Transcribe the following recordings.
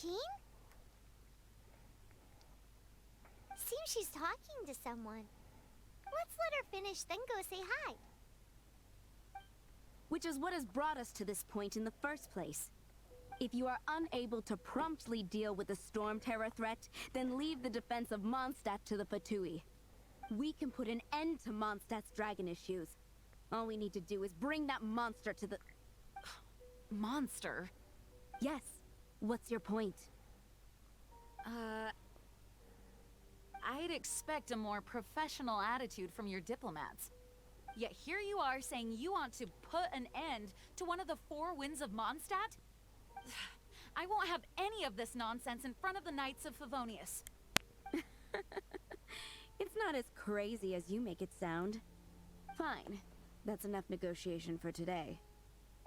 Jean? Seems she's talking to someone. Let's let her finish, then go say hi. Which is what has brought us to this point in the first place. If you are unable to promptly deal with the Storm Terror threat, then leave the defense of Mondstadt to the Fatui. We can put an end to Mondstadt's dragon issues. All we need to do is bring that monster to the... Monster? Yes. What's your point? I'd expect a more professional attitude from your diplomats. Yet here you are saying you want to put an end to one of the four winds of Mondstadt? I won't have any of this nonsense in front of the Knights of Favonius. It's not as crazy as you make it sound. Fine. That's enough negotiation for today.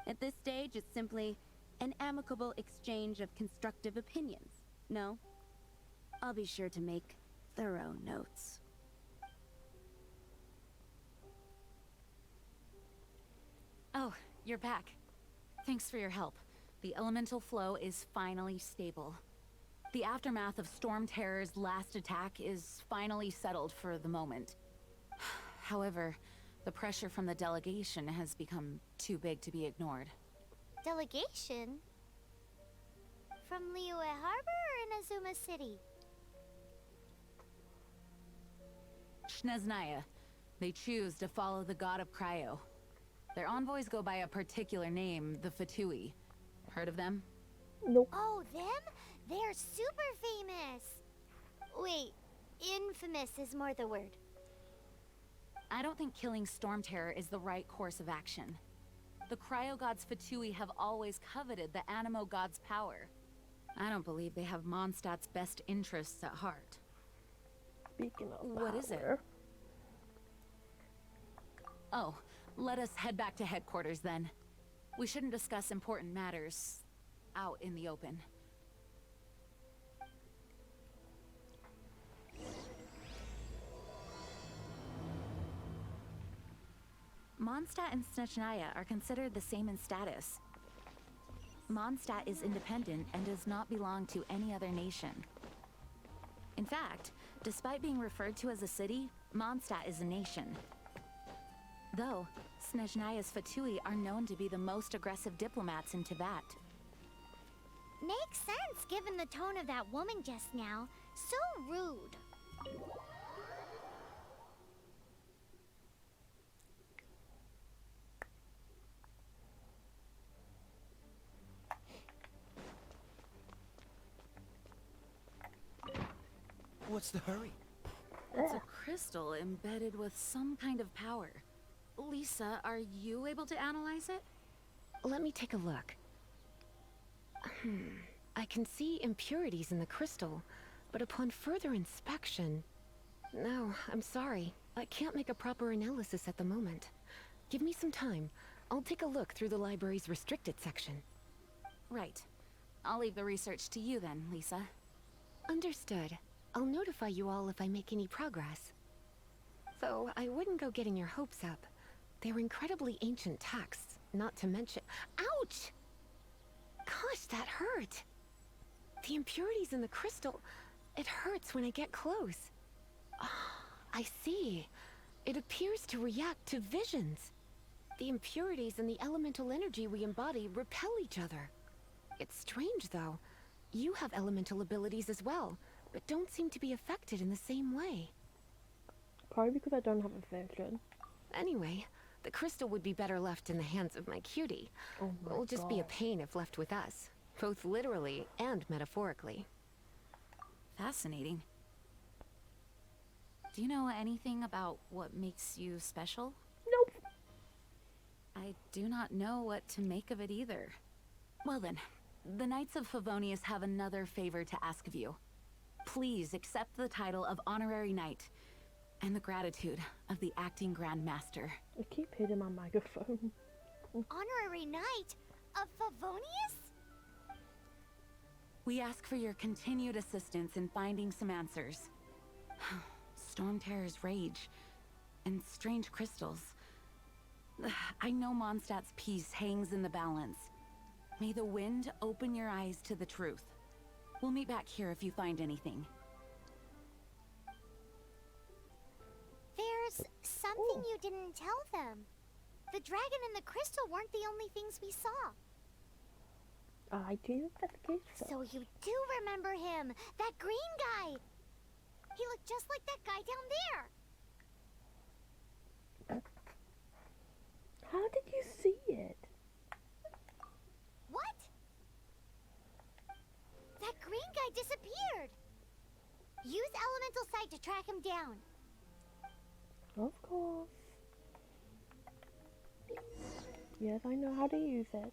At this stage, it's simply an amicable exchange of constructive opinions. No? I'll be sure to make thorough notes. Oh, you're back. Thanks for your help. The elemental flow is finally stable. The aftermath of Storm Terror's last attack is finally settled for the moment. However, the pressure from the delegation has become too big to be ignored. Delegation? From Liyue Harbor or Inazuma City? Snezhnaya. They choose to follow the god of Cryo. Their envoys go by a particular name, the Fatui. Heard of them? Nope. Oh, them? They're super famous. Wait, infamous is more the word. I don't think killing Storm Terror is the right course of action. The Cryo God's Fatui have always coveted the Animo God's power. I don't believe they have Mondstadt's best interests at heart. Speaking of What is it? power, Oh, let us head back to headquarters then. We shouldn't discuss important matters out in the open. Mondstadt and Snezhnaya are considered the same in status. Mondstadt is independent and does not belong to any other nation. In fact, despite being referred to as a city, Mondstadt is a nation. Though, Snezhnaya's Fatui are known to be the most aggressive diplomats in Tibet. Makes sense given the tone of that woman just now. So rude. What's the hurry? It's a crystal embedded with some kind of power. Lisa, are you able to analyze it? Let me take a look. I can see impurities in the crystal, but upon further inspection... No, I'm sorry. I can't make a proper analysis at the moment. Give me some time. I'll take a look through the library's restricted section. Right. I'll leave the research to you then, Lisa. Understood. I'll notify you all if I make any progress. Though, I wouldn't go getting your hopes up. They're incredibly ancient texts, not to mention... Ouch! Gosh, that hurt! The impurities in the crystal... It hurts when I get close. Ah, I see. It appears to react to visions. The impurities and the elemental energy we embody repel each other. It's strange, though. You have elemental abilities as well, but don't seem to be affected in the same way. probably because I don't have a vision. Anyway, the crystal would be better left in the hands of my cutie. Oh my It'll just be a God. pain if left with us, both literally and metaphorically. Fascinating. Do you know anything about what makes you special? Nope. I do not know what to make of it either. Well then, the Knights of Favonius have another favor to ask of you. Please accept the title of Honorary Knight, and the gratitude of the Acting Grand Master. I keep hitting my microphone. Honorary Knight of Favonius? We ask for your continued assistance in finding some answers. Storm Terror's rage, and strange crystals. I know Mondstadt's peace hangs in the balance. May the wind open your eyes to the truth. We'll meet back here if you find anything. There's something you didn't tell them. The dragon and the crystal weren't the only things we saw. I do investigate stuff. So you do remember him, that green guy. He looked just like that guy down there. How did you see it? What? That green guy disappeared. Use elemental sight to track him down. Of course. Yes, I know how to use it.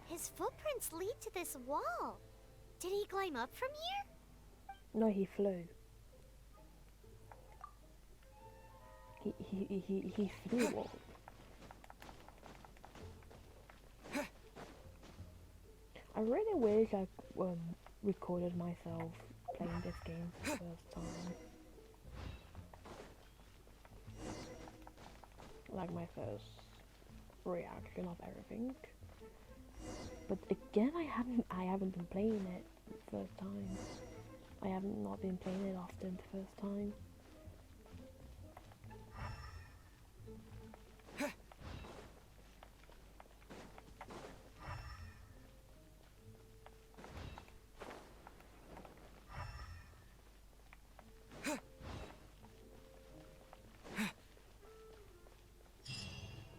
His footprints lead to this wall. Did he climb up from here? No, he flew. He flew up. I really wish I recorded myself playing this game for the first time. Like my first reaction of everything. But again, I haven't been playing it the first time. I haven't not been playing it often the first time.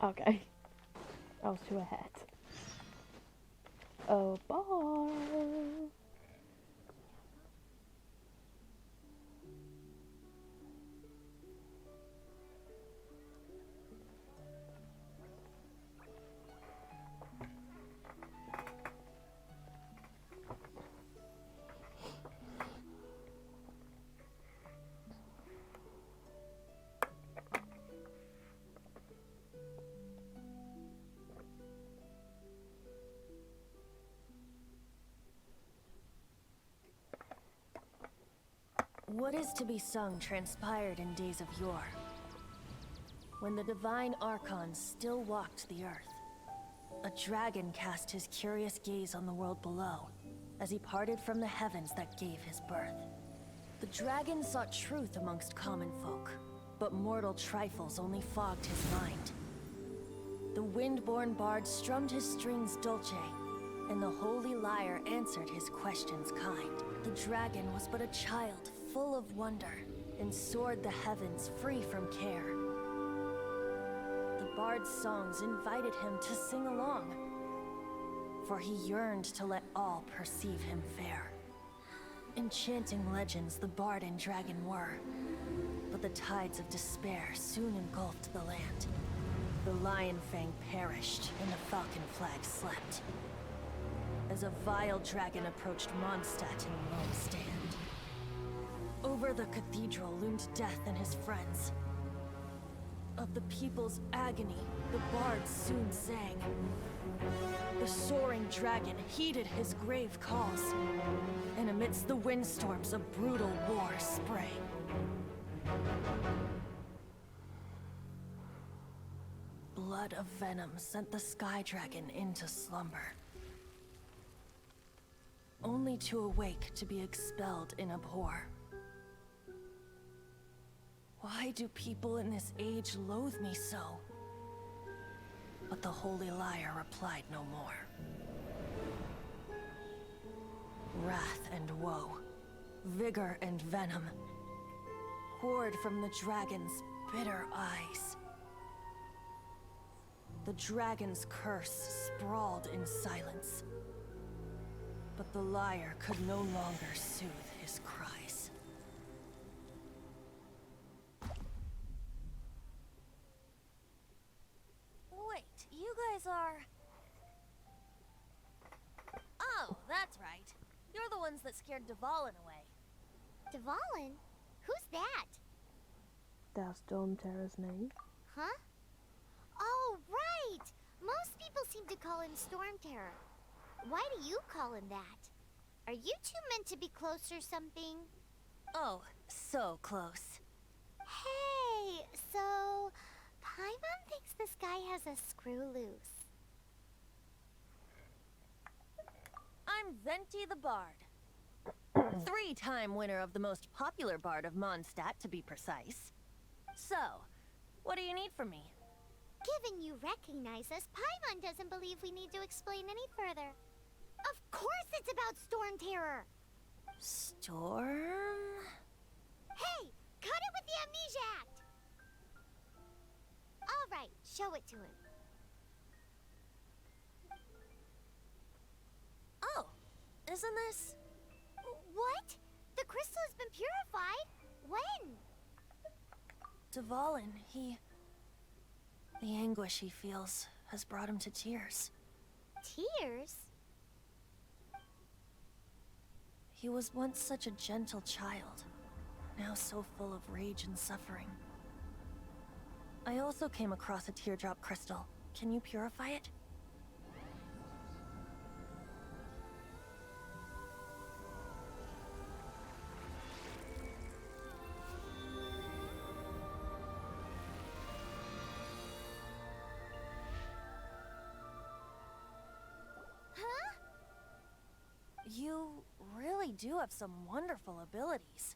Okay, I was too ahead. A bar. What is to be sung transpired in days of yore, when the divine archons still walked the earth. A dragon cast his curious gaze on the world below, as he parted from the heavens that gave his birth. The dragon sought truth amongst common folk, but mortal trifles only fogged his mind. The wind-born bard strummed his strings dulce, and the holy lyre answered his questions kind. The dragon was but a child, full of wonder, and soared the heavens free from care. The bard's songs invited him to sing along, for he yearned to let all perceive him fair. Enchanting legends the bard and dragon were, but the tides of despair soon engulfed the land. The lion fang perished, and the falcon flag slept, as a vile dragon approached Mondstadt in lone stand. Over the cathedral loomed death and his friends. Of the people's agony, the bards soon sang. The soaring dragon heeded his grave calls, and amidst the windstorms a brutal war sprang. Blood of venom sent the sky dragon into slumber, only to awake to be expelled in abhor. Why do people in this age loathe me so? But the holy lyre replied no more. Wrath and woe, vigor and venom, poured from the dragon's bitter eyes. The dragon's curse sprawled in silence, but the lyre could no longer soothe his cries. Wait, you guys are... Oh, that's right. You're the ones that scared Dvalin away. Dvalin? Who's that? that Storm Terror's name? Huh? Oh, right! Most people seem to call him Storm Terror. Why do you call him that? Are you two meant to be close or something? Oh, so close. Hey, so Paimon thinks this guy has a screw loose. I'm Venti the Bard. 3-time winner of the most popular bard of Mondstadt, to be precise. So, what do you need from me? Given you recognize us, Paimon doesn't believe we need to explain any further. Of course it's about Storm Terror! Storm? Hey, cut it with the Amnesia Act! Alright, show it to him. Oh, isn't this... What? The crystal has been purified? When? Dvalin, the anguish he feels has brought him to tears. Tears? He was once such a gentle child, now so full of rage and suffering. I also came across a teardrop crystal. Can you purify it? Huh? You really do have some wonderful abilities.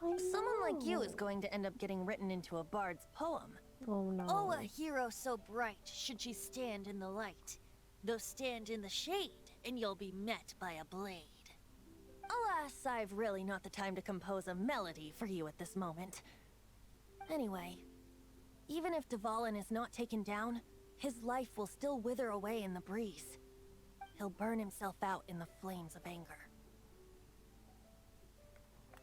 I know. Someone like you is going to end up getting written into a bard's poem. Oh no. Oh, a hero so bright should she stand in the light. Though stand in the shade, and you'll be met by a blade. Alas, I've really not the time to compose a melody for you at this moment. Anyway, even if Dvalin is not taken down, his life will still wither away in the breeze. He'll burn himself out in the flames of anger.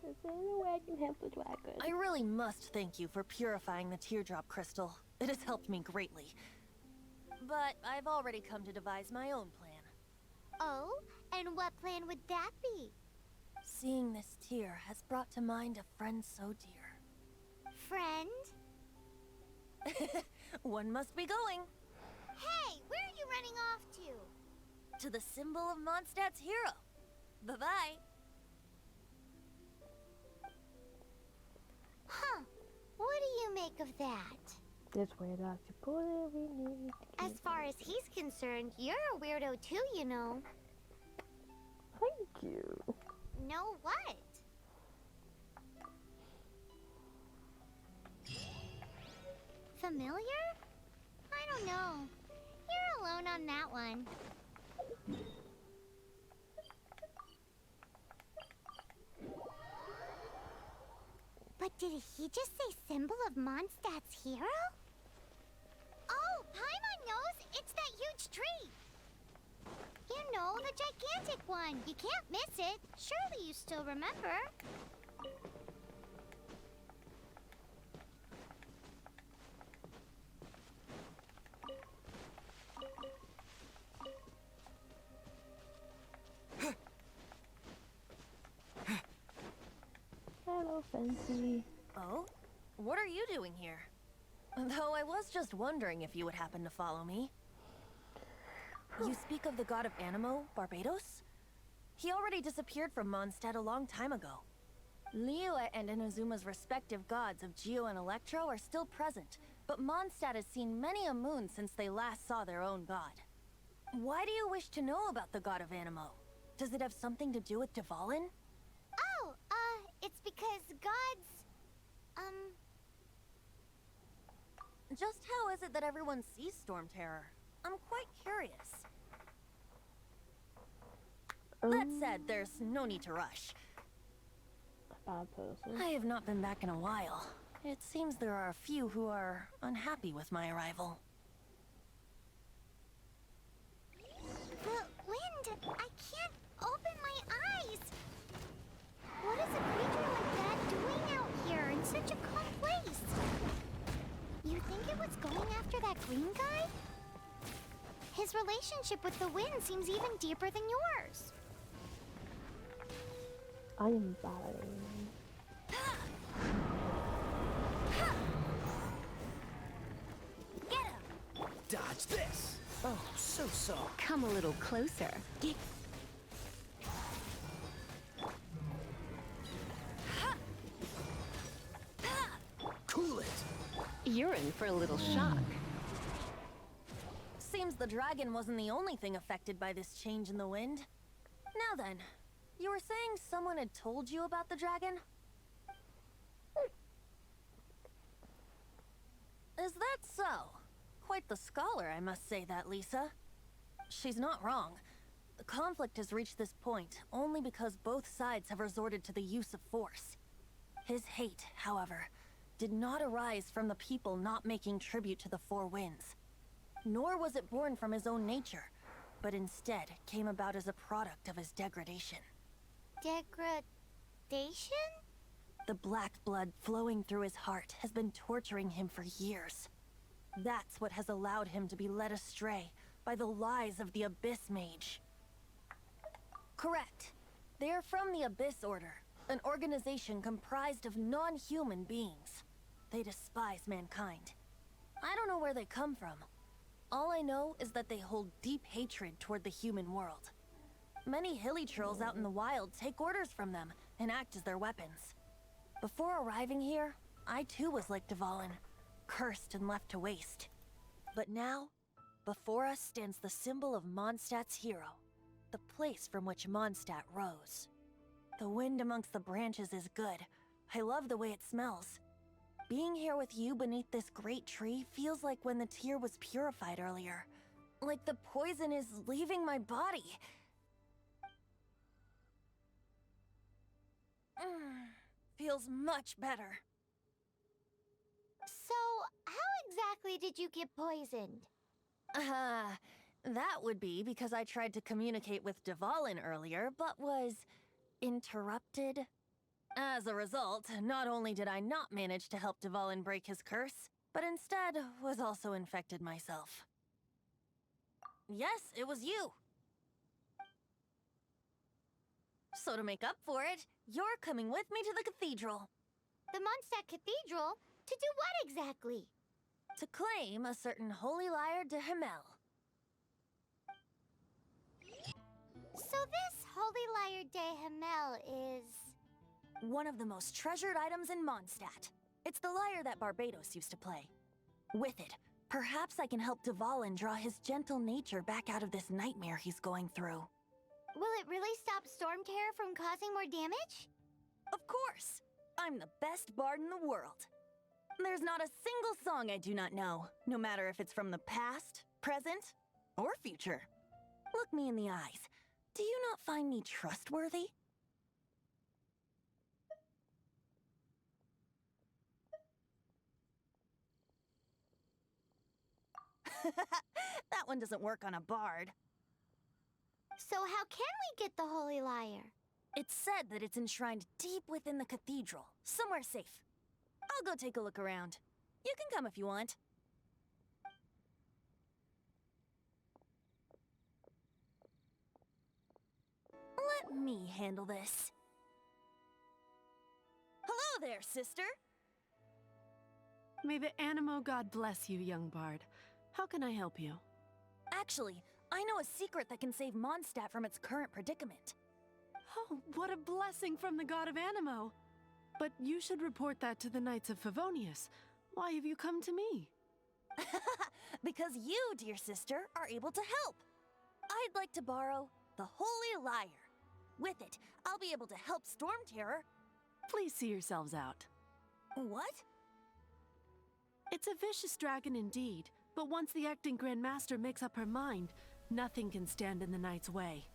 Is there any way I can help the dragon? I really must thank you for purifying the teardrop crystal. It has helped me greatly. But I've already come to devise my own plan. Oh, and what plan would that be? Seeing this tear has brought to mind a friend so dear. Friend? One must be going. Hey, where are you running off to? To the symbol of Mondstadt's hero. Bye-bye. Huh. What do you make of that? This way that to put it, we need to As far as he's concerned, you're a weirdo too, you know. Thank you. Know what? Familiar? I don't know. You're alone on that one. But did he just say symbol of Mondstadt's hero? Oh, Paimon knows! It's that huge tree! You know, the gigantic one. You can't miss it. Surely you still remember. Hello, Fancy. Oh? What are you doing here? Though I was just wondering if you would happen to follow me. You speak of the god of Animo, Barbados? He already disappeared from Mondstadt a long time ago. Liyue and Inazuma's respective gods of Geo and Electro are still present, but Mondstadt has seen many a moon since they last saw their own god. Why do you wish to know about the god of Animo? Does it have something to do with Dvalin? Oh, it's because gods... Just how is it that everyone sees Storm Terror? I'm quite curious. That said, there's no need to rush. A bad person. I have not been back in a while. It seems there are a few who are unhappy with my arrival. The wind! I can't open my eyes! What is a creature like that doing out here in such a calm place? You think it was going after that green guy? His relationship with the wind seems even deeper than yours. I am bad at aiming. Get him! Dodge this! Oh, so soft. Come a little closer. Cool it! You're in for a little shock. Seems the dragon wasn't the only thing affected by this change in the wind. Now then, you were saying someone had told you about the dragon? Is that so? Quite the scholar, I must say that, Lisa. She's not wrong. The conflict has reached this point only because both sides have resorted to the use of force. His hate, however, did not arise from the people not making tribute to the Four Winds. Nor was it born from his own nature, but instead came about as a product of his degradation. Degradation? The black blood flowing through his heart has been torturing him for years. That's what has allowed him to be led astray by the lies of the Abyss Mage. Correct. They are from the Abyss Order, an organization comprised of non-human beings. They despise mankind. I don't know where they come from. All I know is that they hold deep hatred toward the human world. Many hilly trolls out in the wild take orders from them and act as their weapons. Before arriving here, I too was like Dvalin, cursed and left to waste. But now, before us stands the symbol of Mondstadt's hero, the place from which Mondstadt rose. The wind amongst the branches is good. I love the way it smells. Being here with you beneath this great tree feels like when the tear was purified earlier. Like the poison is leaving my body. Feels much better. So, how exactly did you get poisoned? That would be because I tried to communicate with Dvalin earlier, but was interrupted. As a result, not only did I not manage to help Dvalin break his curse, but instead was also infected myself. Yes, it was you. So to make up for it, you're coming with me to the cathedral. The Mondstadt Cathedral? To do what exactly? To claim a certain holy lyre de Himmel. So this Holy Lyre de Himmel is... one of the most treasured items in Mondstadt. It's the lyre that Barbados used to play. With it, perhaps I can help Dvalin draw his gentle nature back out of this nightmare he's going through. Will it really stop Storm Terror from causing more damage? Of course! I'm the best bard in the world. There's not a single song I do not know, no matter if it's from the past, present, or future. Look me in the eyes. Do you not find me trustworthy? That one doesn't work on a bard. So how can we get the Holy Lyre? It's said that it's enshrined deep within the cathedral, somewhere safe. I'll go take a look around. You can come if you want. Let me handle this. Hello there, sister. May the Animo God bless you, young bard. How can I help you? Actually, I know a secret that can save Mondstadt from its current predicament. Oh, what a blessing from the god of Animo! But you should report that to the Knights of Favonius. Why have you come to me? Because you, dear sister, are able to help. I'd like to borrow the Holy Lyre. With it, I'll be able to help Storm Terror. Please see yourselves out. What? It's a vicious dragon indeed, but once the acting Grand Master makes up her mind, nothing can stand in the Knight's way.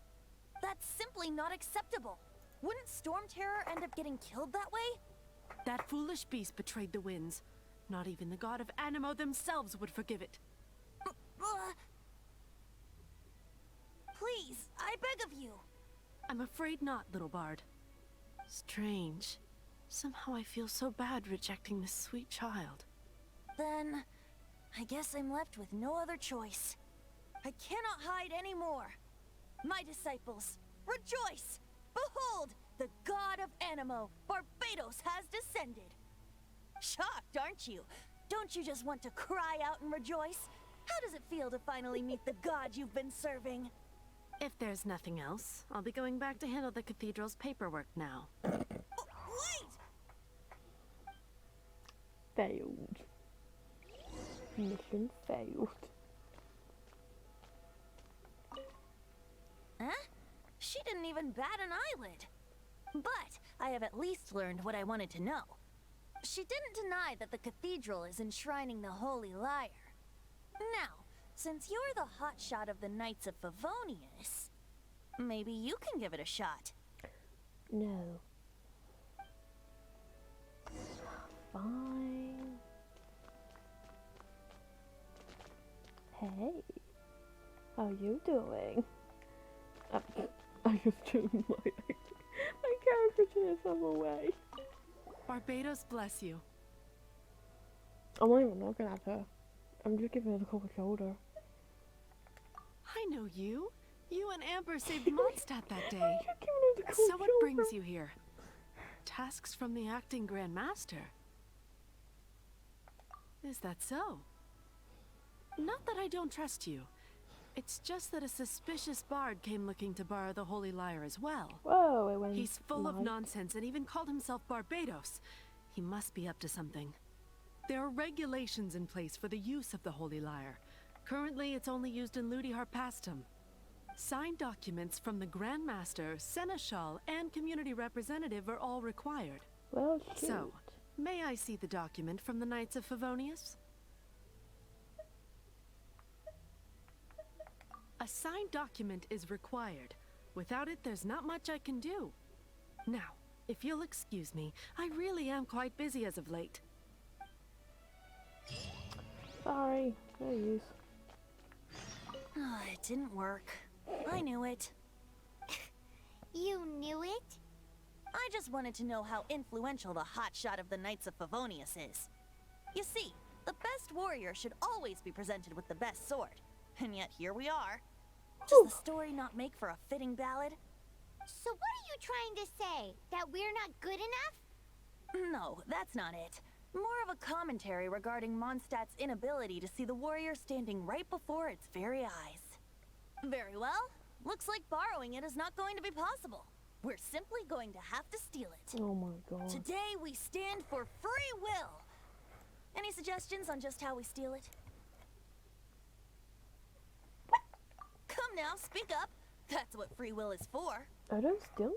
That's simply not acceptable. Wouldn't Storm Terror end up getting killed that way? That foolish beast betrayed the winds. Not even the god of Animo themselves would forgive it. Please, I beg of you. I'm afraid not, little bard. Strange. Somehow I feel so bad rejecting this sweet child. Then, I guess I'm left with no other choice. I cannot hide anymore. My disciples, rejoice! Behold, the god of Animo, Barbados, has descended. Shocked, aren't you? Don't you just want to cry out and rejoice? How does it feel to finally meet the god you've been serving? If there's nothing else, I'll be going back to handle the cathedral's paperwork now. Wait! Failed. Mission failed. Huh? She didn't even bat an eyelid. But I have at least learned what I wanted to know. She didn't deny that the cathedral is enshrining the Holy Lyre. Now, since you're the hotshot of the Knights of Favonius, maybe you can give it a shot. No. Fine. Hey. How you doing? I just turned my caricature some away. Barbados bless you. I'm not even looking at her. I'm just giving her the cold shoulder. I know you. You and Amber saved Mondstadt that day. Just giving her the cold So what shoulder. brings you here? Tasks from the acting Grand Master. Is that so? Not that I don't trust you. It's just that a suspicious bard came looking to borrow the Holy Lyre as well. Whoa, it went He's full of light. nonsense and even called himself Barbados. He must be up to something. There are regulations in place for the use of the Holy Lyre. Currently, it's only used in Ludi Harpastum. Signed documents from the Grand Master, Seneschal, and community representative are all required. Well, shoot. So, may I see the document from the Knights of Favonius? A signed document is required. Without it, there's not much I can do. Now, if you'll excuse me, I really am quite busy as of late. Sorry, no use. It didn't work. I knew it. You knew it? I just wanted to know how influential the hotshot of the Knights of Favonius is. You see, the best warrior should always be presented with the best sword. And yet here we are. Does the story not make for a fitting ballad? So what are you trying to say? That we're not good enough? No, that's not it. More of a commentary regarding Mondstadt's inability to see the warrior standing right before its very eyes. Very well. Looks like borrowing it is not going to be possible. We're simply going to have to steal it. Oh my god. Today we stand for free will. Any suggestions on just how we steal it? Come now, speak up. That's what free will is for. I don't still?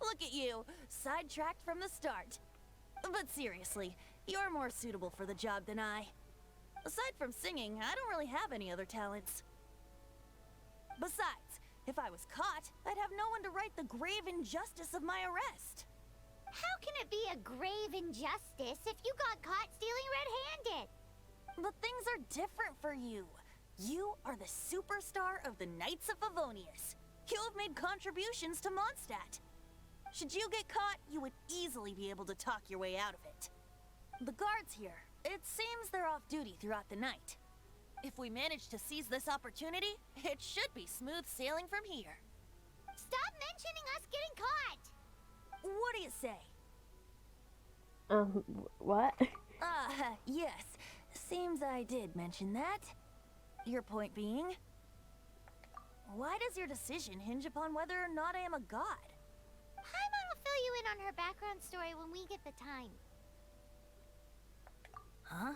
Look at you, sidetracked from the start. But seriously, you're more suitable for the job than I. Aside from singing, I don't really have any other talents. Besides, if I was caught, I'd have no one to right the grave injustice of my arrest. How can it be a grave injustice if you got caught stealing red-handed? But things are different for you. You are the superstar of the Knights of Favonius. You have made contributions to Mondstadt. Should you get caught, you would easily be able to talk your way out of it. The guards here, it seems they're off duty throughout the night. If we manage to seize this opportunity, it should be smooth sailing from here. Stop mentioning us getting caught! What do you say? What? Yes. Seems I did mention that. Your point being? Why does your decision hinge upon whether or not I am a god? Paimon will fill you in on her background story when we get the time. Huh?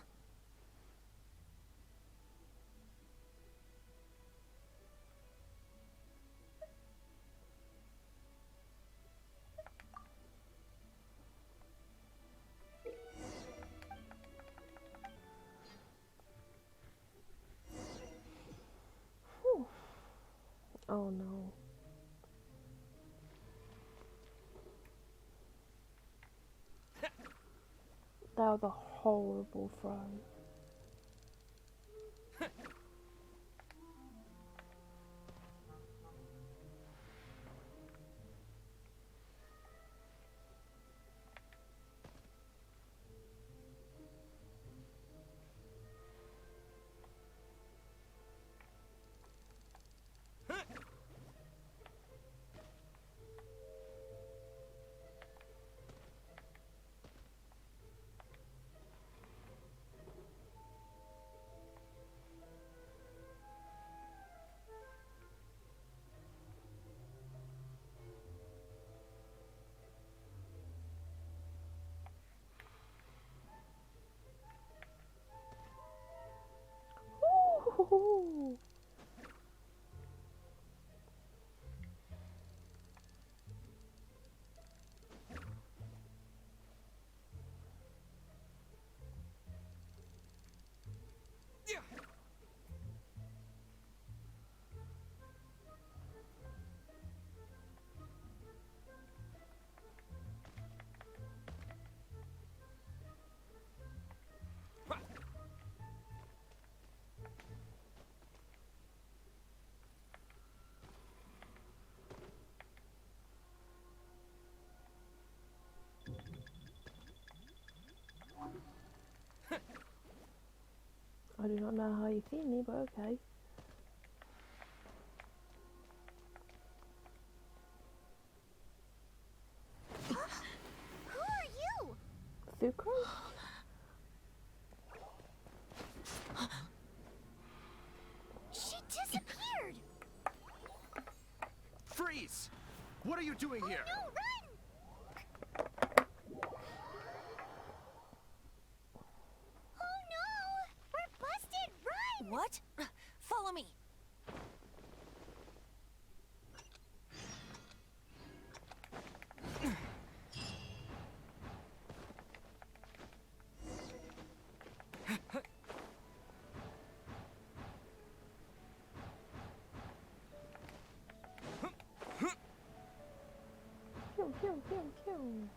Oh no. That was a horrible throw. I do not know how you see me, but okay. Who are you? Sucrose? She disappeared. Freeze! What are you doing here? No, run! Oh no! We're busted! Run! What? Follow me. Pew, pew, pew, pew.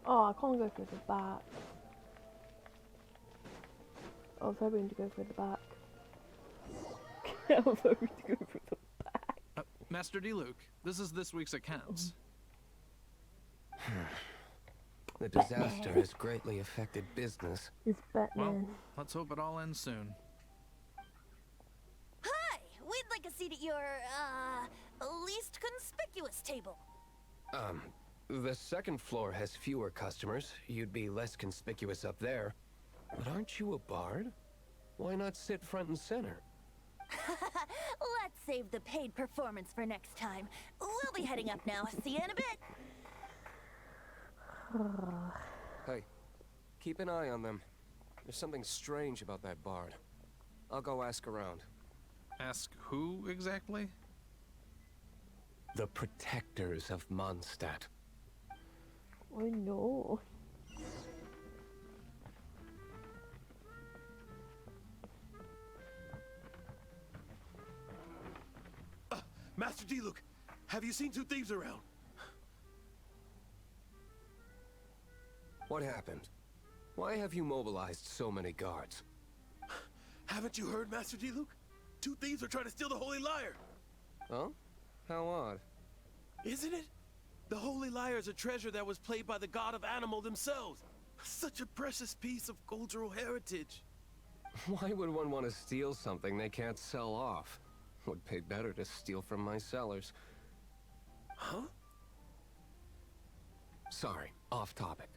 Oh, I can't go through the back. I was hoping to go through the back. I was hoping to go through the back. Master D. Luke, this is this week's accounts. The disaster has greatly affected business. It's Batman. Well, let's hope it all ends soon. Hi! We'd like a seat at your, least conspicuous table. The second floor has fewer customers. You'd be less conspicuous up there. But aren't you a bard? Why not sit front and center? Let's save the paid performance for next time. We'll be heading up now. See you in a bit. Hey, keep an eye on them. There's something strange about that bard. I'll go ask around. Ask who exactly? The protectors of Mondstadt. Oh no. Master D. Luke, have you seen two thieves around? What happened? Why have you mobilized so many guards? Haven't you heard, Master D. Luke? Two thieves are trying to steal the Holy Lyre. Huh? How odd. Isn't it? The Holy Lyre is a treasure that was played by the god of animal themselves. Such a precious piece of cultural heritage. Why would one want to steal something they can't sell off? Would pay better to steal from my sellers. Huh? Sorry, off topic.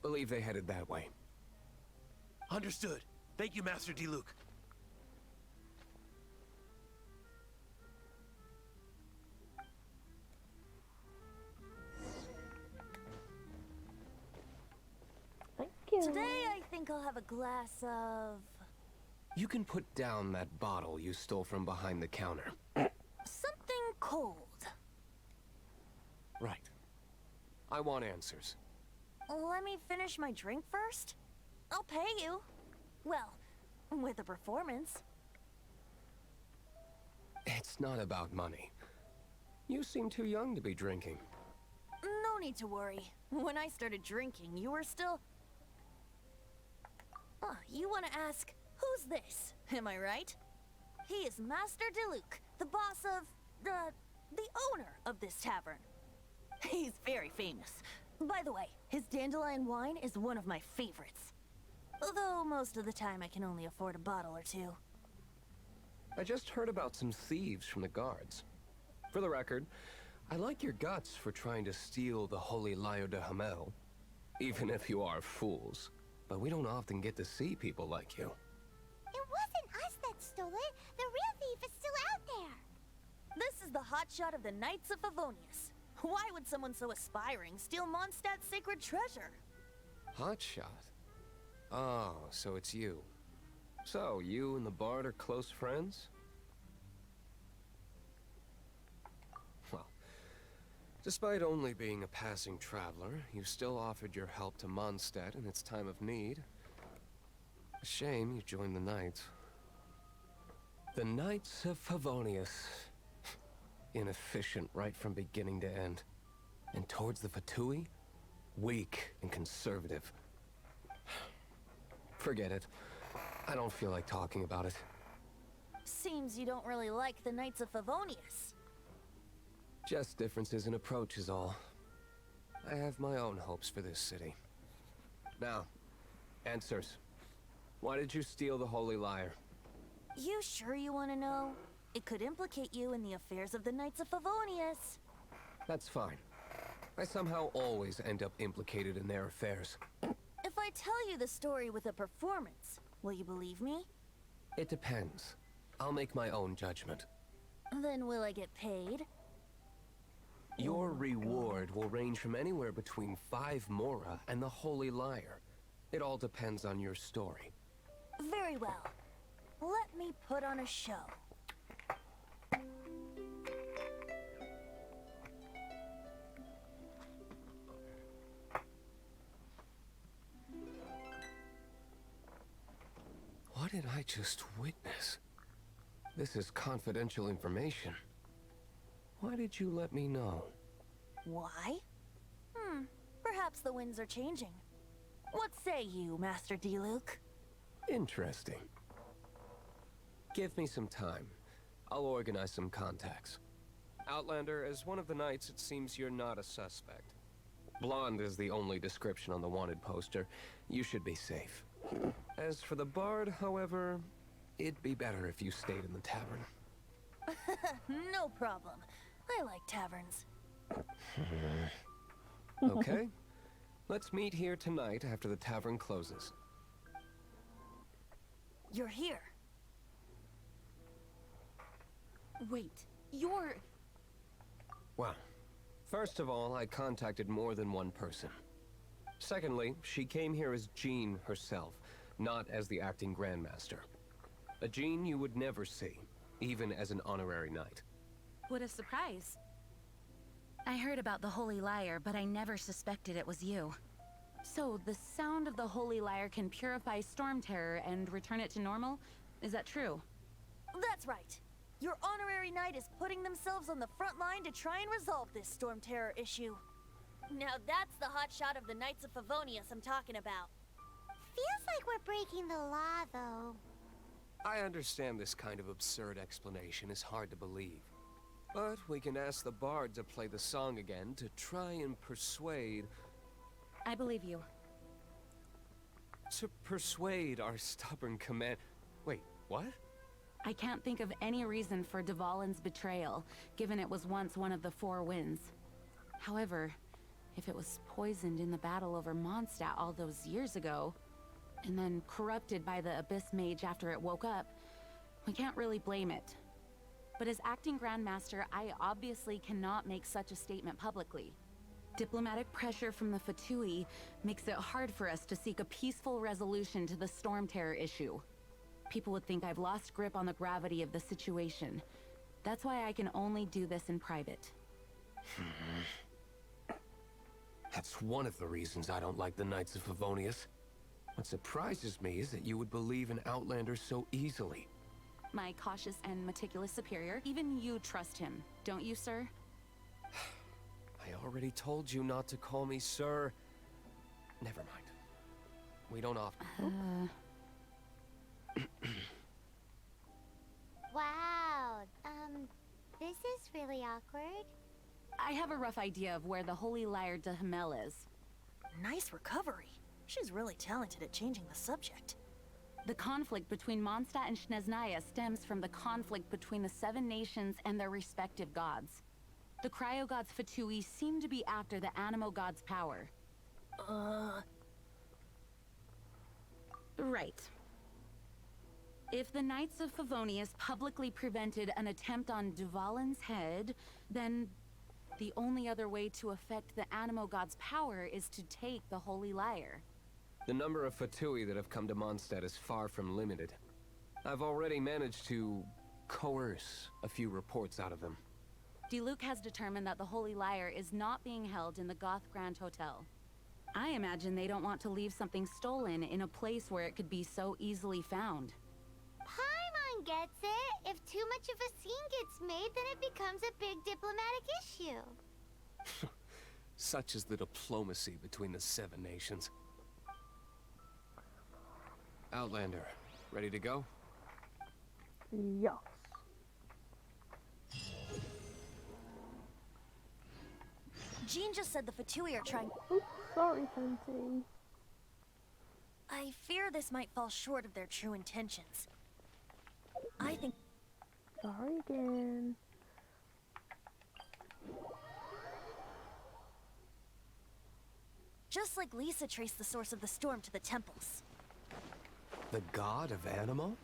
Believe they headed that way. Understood. Thank you, Master D. Luke. Thank you. Today, I think I'll have a glass of... You can put down that bottle you stole from behind the counter. something cold. Right. I want answers. Let me finish my drink first. I'll pay you. Well, with a performance. It's not about money. You seem too young to be drinking. No need to worry. When I started drinking, you were still... Oh, you want to ask, who's this? Am I right? He is Master D. Luke, the boss of... the owner of this tavern. He's very famous. By the way, his dandelion wine is one of my favorites. Although most of the time I can only afford a bottle or two. I just heard about some thieves from the guards. For the record, I like your guts for trying to steal the Holy Lyre de Hamel. Even if you are fools. But we don't often get to see people like you. It wasn't us that stole it. The real thief is still out there. This is the hotshot of the Knights of Favonius. Why would someone so aspiring steal Mondstadt's sacred treasure? Hotshot? Oh, so it's you. So, you and the bard are close friends? Well, despite only being a passing traveler, you still offered your help to Mondstadt in its time of need. A shame you joined the Knights. The Knights of Favonius. Inefficient right from beginning to end. And towards the Fatui, weak and conservative. Forget it. I don't feel like talking about it. seems you don't really like the Knights of Favonius. Just differences in approach is all. I have my own hopes for this city. Now, answers. Why did you steal the Holy Lyre? You sure you want to know? It could implicate you in the affairs of the Knights of Favonius. That's fine. I somehow always end up implicated in their affairs. If I tell you the story with a performance, will you believe me? It depends. I'll make my own judgment. Then will I get paid? Your reward will range from anywhere between 5 Mora and the Holy Lyre. It all depends on your story. Very well. Let me put on a show. What did I just witness? This is confidential information. Why did you let me know? Why? Perhaps the winds are changing. What say you, Master Diluc? Interesting. Give me some time. I'll organize some contacts. Outlander, as one of the knights, it seems you're not a suspect. Blonde is the only description on the wanted poster. You should be safe. As for the bard, however, it'd be better if you stayed in the tavern. No problem. I like taverns. Okay. Let's meet here tonight after the tavern closes. You're here. Wait, you're... Well, first of all, I contacted more than one person. Secondly, she came here as Jean herself, not as the acting Grandmaster. A Jean you would never see, even as an honorary knight. What a surprise. I heard about the Holy Lyre, but I never suspected it was you. So, the sound of the Holy Lyre can purify Storm Terror and return it to normal? Is that true? That's right. Your honorary knight is putting themselves on the front line to try and resolve this Storm Terror issue. Now that's the hot shot of the Knights of Favonius I'm talking about. Feels like we're breaking the law, though. I understand this kind of absurd explanation is hard to believe. But we can ask the bard to play the song again to try and persuade... I believe you. To persuade our stubborn command... Wait, what? I can't think of any reason for Dvalin's betrayal, given it was once one of the 4 winds. However, if it was poisoned in the battle over Mondstadt all those years ago, and then corrupted by the Abyss Mage after it woke up, we can't really blame it. But as acting Grandmaster, I obviously cannot make such a statement publicly. Diplomatic pressure from the Fatui makes it hard for us to seek a peaceful resolution to the Storm Terror issue. People would think I've lost grip on the gravity of the situation. That's why I can only do this in private. That's one of the reasons I don't like the Knights of Favonius. What surprises me is that you would believe in Outlander so easily. My cautious and meticulous superior, even you trust him, don't you, sir? I already told you not to call me sir. Never mind. We don't often... Wow, this is really awkward. I have a rough idea of where the Holy Lyre de Hamel is. Nice recovery. She's really talented at changing the subject. The conflict between Mondstadt and Snezhnaya stems from the conflict between the 7 nations and their respective gods. The cryo-gods Fatui seem to be after the Animo god's power. Right. If the Knights of Favonius publicly prevented an attempt on Dvalin's head, then the only other way to affect the Animo god's power is to take the Holy Lyre. The number of Fatui that have come to Mondstadt is far from limited. I've already managed to coerce a few reports out of them. Diluc has determined that the Holy Lyre is not being held in the Goth Grand Hotel. I imagine they don't want to leave something stolen in a place where it could be so easily found. Paimon gets it. If too much of a scene gets made, then it becomes a big diplomatic issue. Such is the diplomacy between the 7 nations. Outlander, ready to go? Yes. Jean just said the Fatui are trying. Oops, sorry, Fenty. I fear this might fall short of their true intentions. I think. Sorry again. Just like Lisa traced the source of the storm to the temples. The god of Animal?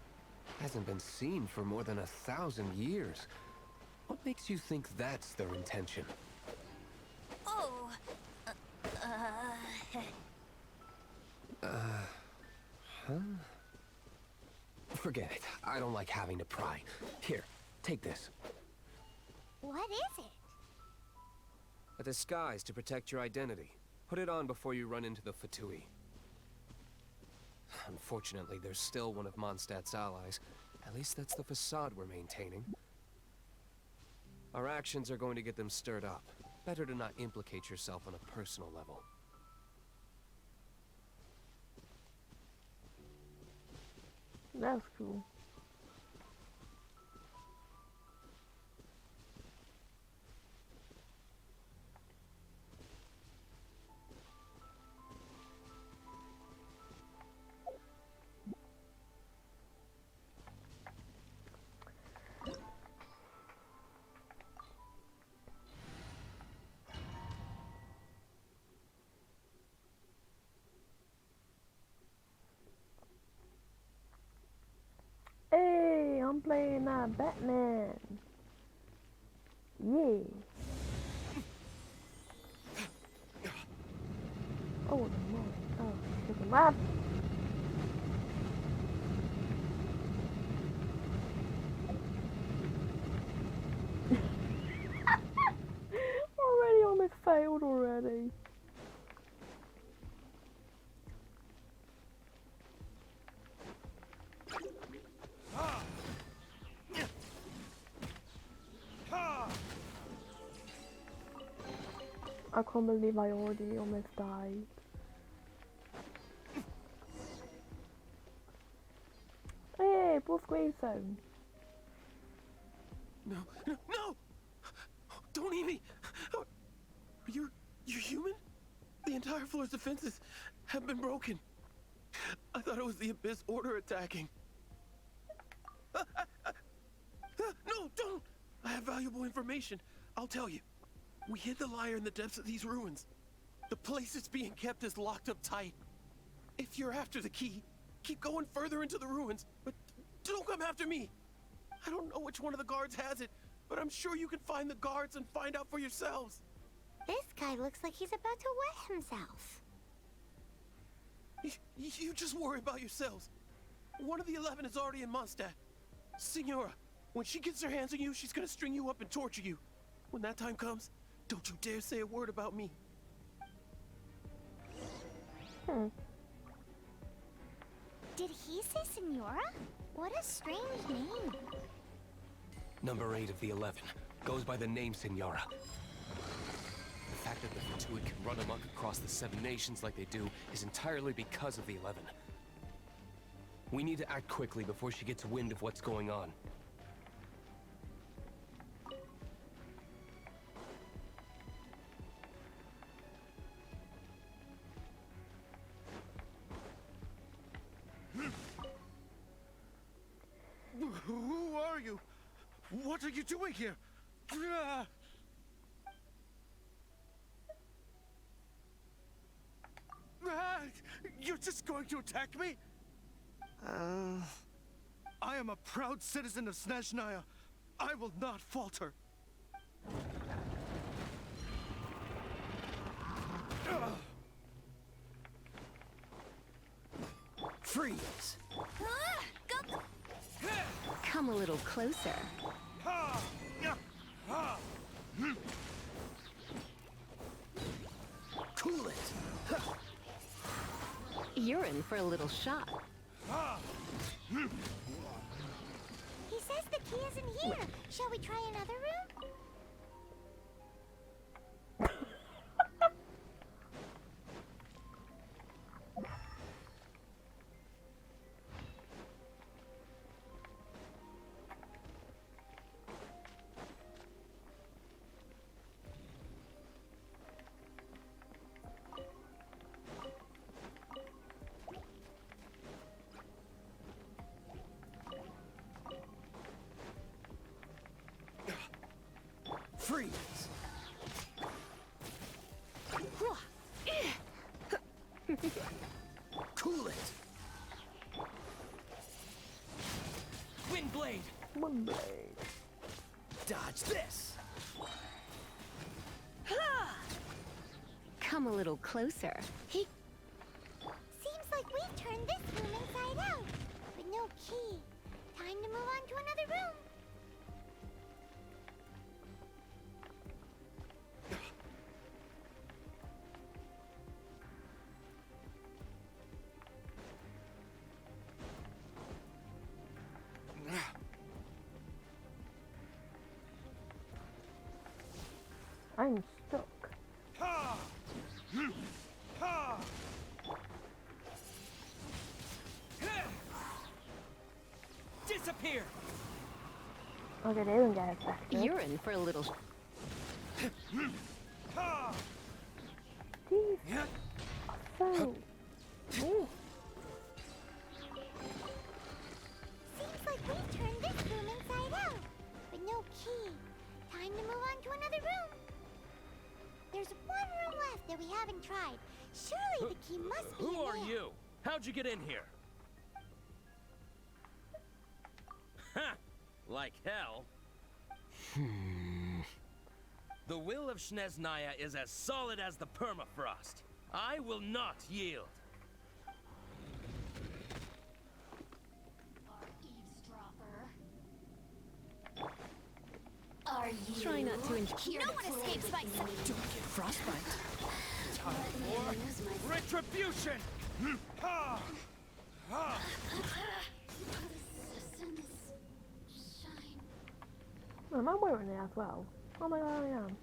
Hasn't been seen for more than 1,000 years. What makes you think that's their intention? Oh. Forget it. I don't like having to pry. Here, take this. What is it? A disguise to protect your identity. Put it on before you run into the Fatui. Unfortunately, there's still one of Mondstadt's allies. At least that's the facade we're maintaining. Our actions are going to get them stirred up. Better to not implicate yourself on a personal level. That's cool. Hey, I'm playing that Batman. Yeah. Oh no! Oh, look at my. Already almost failed already. I can't believe I already almost died. Hey, both Grayson. No, no, no! Don't eat me! You're human? The entire floor's defenses have been broken. I thought it was the Abyss Order attacking. No, don't! I have valuable information. I'll tell you. We hid the lyre in the depths of these ruins. The place it's being kept is locked up tight. If you're after the key, keep going further into the ruins, but don't come after me. I don't know which one of the guards has it, but I'm sure you can find the guards and find out for yourselves. This guy looks like he's about to wet himself. You just worry about yourselves. One of the 11 is already in Mondstadt. Signora, when she gets her hands on you, she's gonna string you up and torture you. When that time comes, don't you dare say a word about me. Did he say Senora? What a strange name. Number 8 of the 11 goes by the name Senora. The fact that the Fatui can run amok across the 7 nations like they do is entirely because of the 11. We need to act quickly before she gets wind of what's going on. Who are you? What are you doing here? You're just going to attack me? I am a proud citizen of Snezhnaya. I will not falter. Freeze! Come a little closer. Cool it! You're in for a little shock. He says the key isn't here. Shall we try another room? Freeze! Cool it! Windblade! Windblade. Dodge this! Come a little closer. Seems like we've turned this room inside out, but no key. Time to move on to another room. I'm stuck. Ha! Ha! Disappear! Okay, they don't get affected. You're in for a little. Ha! These are so weird. Seems like we've turned this room inside out, but no key. Time to move on to another room. There's one room left that we haven't tried. Surely the key must be Who in are there. you? How'd you get in here? Ha! Like hell. The will of Snezhnaya is as solid as the permafrost. I will not yield. Are you? Try not to No one escapes my sight. Don't get frostbite. Time for retribution! Ha! Ha! Am I wearing it as well? Oh my god, I am.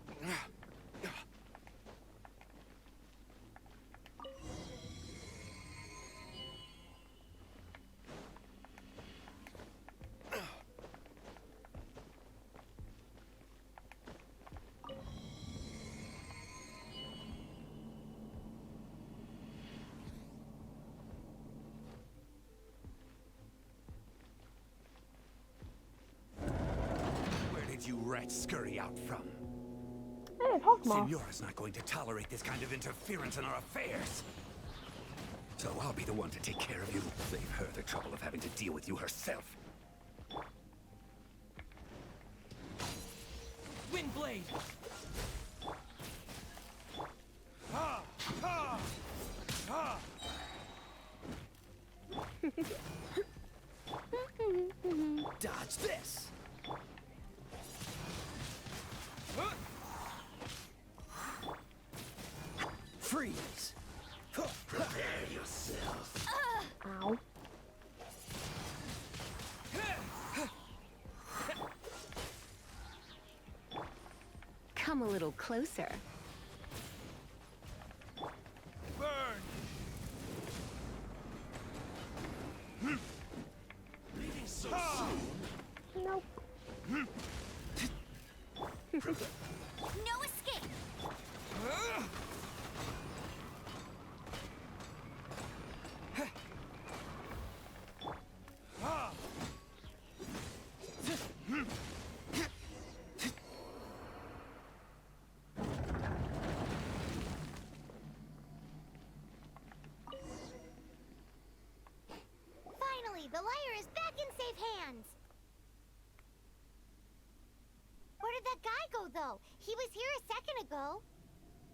Where did you rats scurry out from? Hey, Pokemon. Senora's not going to tolerate this kind of interference in our affairs. So I'll be the one to take care of you. Save her the trouble of having to deal with you herself. Windblade! Ha! Ha! Ha! Dodge this! Freeze! Prepare yourself. Ow. Come a little closer. Burn! Leaving so Ha! Nope. No escape. Ha! Finally, the lyre is back in safe hands. Where did that guy go, though? He was here a second ago.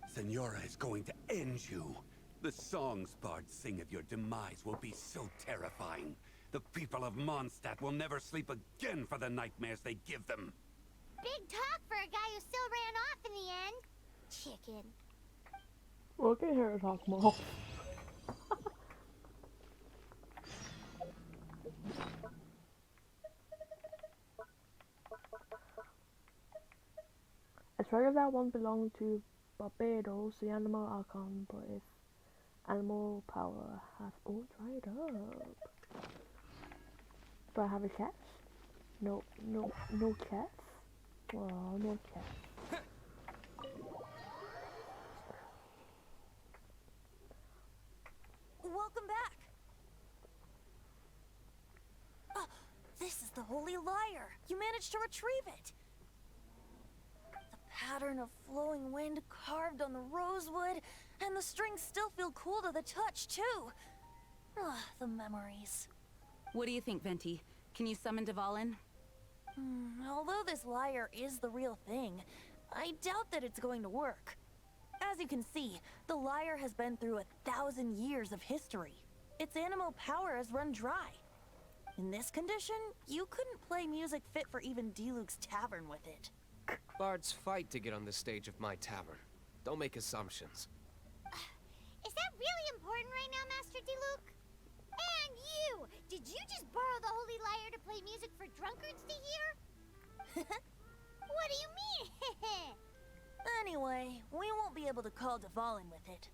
Senora is going to end you. The songs bards sing of your demise will be so terrifying. The people of Mondstadt will never sleep again for the nightmares they give them. Big talk for a guy who still ran off in the end. Chicken. Look at her talk more. I swear that one belonged to Barbados, the animal archon, but if animal power has all dried up. Do I have a chest? No chest. Oh, no chest. Welcome back. This is the Holy Lyre. You managed to retrieve it. The pattern of flowing wind carved on the rosewood, and the strings still feel cool to the touch, too. Ah, the memories. What do you think, Venti? Can you summon Dvalin? Although this lyre is the real thing, I doubt that it's going to work. As you can see, the lyre has been through 1,000 years of history. Its animal power has run dry. In this condition, you couldn't play music fit for even Diluc's tavern with it. Bards fight to get on the stage of my tavern. Don't make assumptions. Is that really important right now, Master Diluc? And you! Did you just borrow the Holy Lyre to play music for drunkards to hear? What do you mean? Anyway, we won't be able to call Dvalin with it.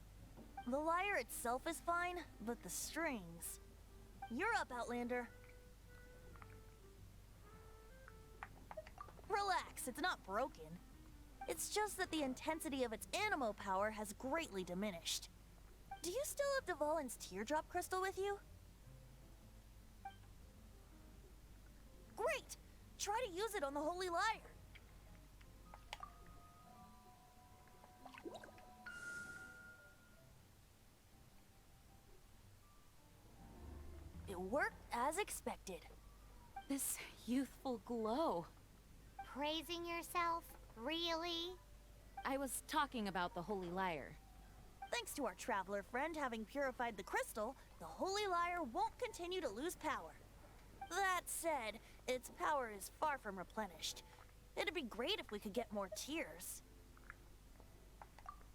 The lyre itself is fine, but the strings... You're up, Outlander. Relax, it's not broken. It's just that the intensity of its animo power has greatly diminished. Do you still have Dvalin's teardrop crystal with you? Great! Try to use it on the Holy Lyre. It worked as expected. This youthful glow. Praising yourself? Really? I was talking about the Holy Lyre. Thanks to our traveler friend having purified the crystal, the Holy Lyre won't continue to lose power. That said, its power is far from replenished. It'd be great if we could get more tears.